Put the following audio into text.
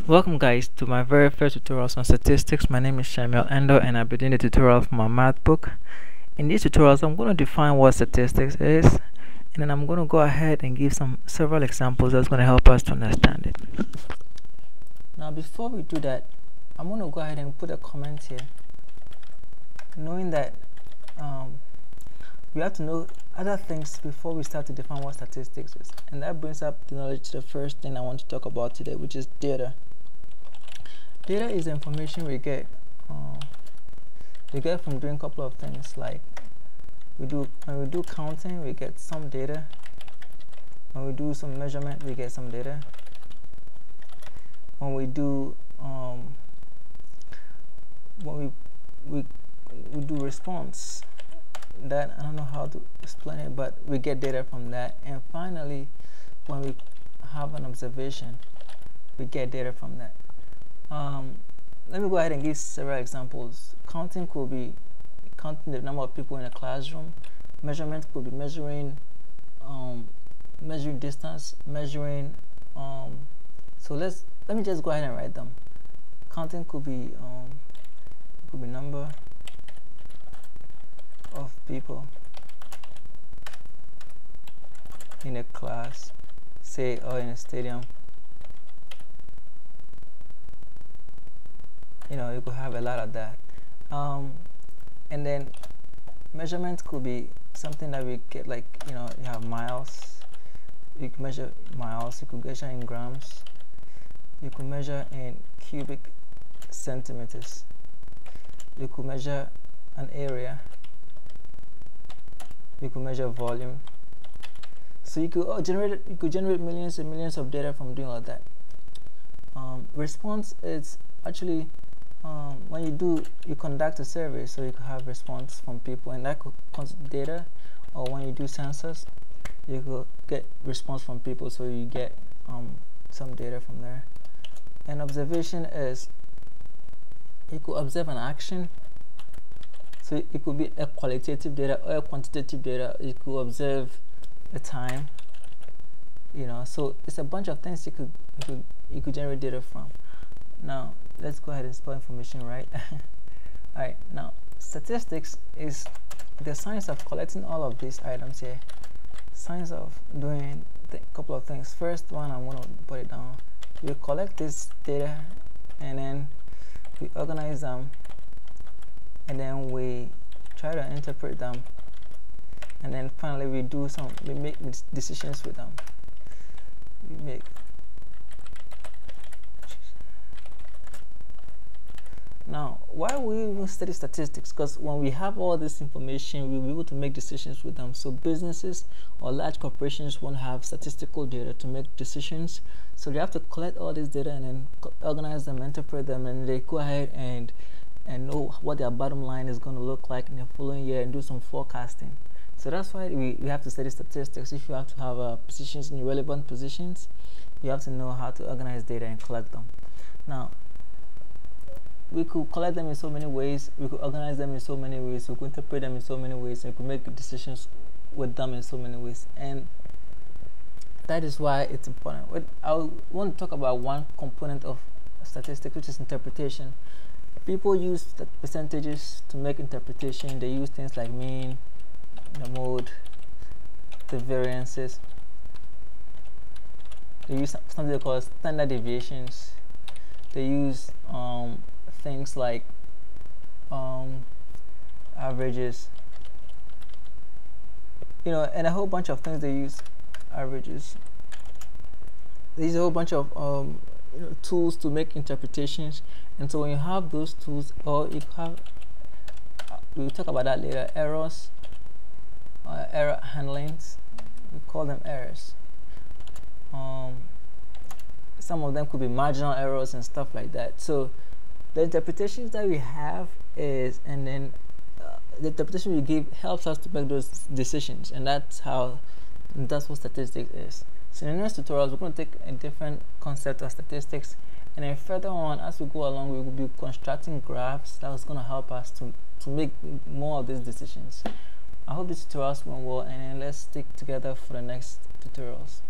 Welcome guys to my very first tutorials on statistics. My name is Samuel Endo and I'll be doing the tutorial from my math book. In these tutorials I'm going to define what statistics is, and then I'm going to go ahead and give several examples that's going to help us to understand it. Now before we do that, I'm going to go ahead and put a comment here, knowing that we have to know other things before we start to define what statistics is, and that brings up the knowledge to the first thing I want to talk about today, which is data. Data is the information we get from doing a couple of things. Like when we do counting, we get some data. When we do some measurement, we get some data. When we do we do response, that I don't know how to explain it, but we get data from that. And finally, when we have an observation, we get data from that. Let me go ahead and give several examples. Counting could be counting the number of people in a classroom. Measurement could be measuring distance, measuring so let me just go ahead and write them. Counting could be number of people in a class, say, or in a stadium. You know, you could have a lot of that. And then measurement could be something that we get, like, you know, you have miles. You can measure miles. You could measure in grams. You could measure in cubic centimeters. You could measure an area. You could measure volume. So you could generate millions and millions of data from doing all that. Response is actually when you conduct a survey, so you could have response from people, and that could constitute data. Or when you do census, you could get response from people, so you get some data from there. And observation is you could observe an action, so it could be a qualitative data or a quantitative data. You could observe the time, you know. So it's a bunch of things you could generate data from. Now let's go ahead and spell information right. Alright, now statistics is the science of collecting all of these items here. Science of doing a couple of things. First one, I'm going to put it down. We collect this data and then we organize them, and then we try to interpret them, and then finally we make decisions with them. Now, why we even study statistics? Because when we have all this information, we'll be able to make decisions with them. So businesses or large corporations won't have statistical data to make decisions. So they have to collect all this data and then organize them, interpret them, and they go ahead and know what their bottom line is going to look like in the following year and do some forecasting. So that's why we have to study statistics. If you have to have positions in relevant positions, you have to know how to organize data and collect them. Now, we could collect them in so many ways, we could organize them in so many ways, we could interpret them in so many ways, and we could make decisions with them in so many ways. And that is why it's important. I want to talk about one component of statistics, which is interpretation. People use the percentages to make interpretation. They use things like mean, the mode, the variances. They use something they call standard deviations. They use things like averages, you know, and a whole bunch of things. They use averages. They use a whole bunch of you know, tools to make interpretations. And so when you have those tools, or you have, we'll talk about that later, errors, error handlings, we call them errors. Some of them could be marginal errors and stuff like that. So the interpretations that we have is, and then the interpretation we give helps us to make those decisions, and that's what statistics is. So in the next tutorials, we're going to take a different concept of statistics, and then further on, as we go along, we will be constructing graphs that's going to help us to make more of these decisions. I hope these tutorials went well, and then let's stick together for the next tutorials.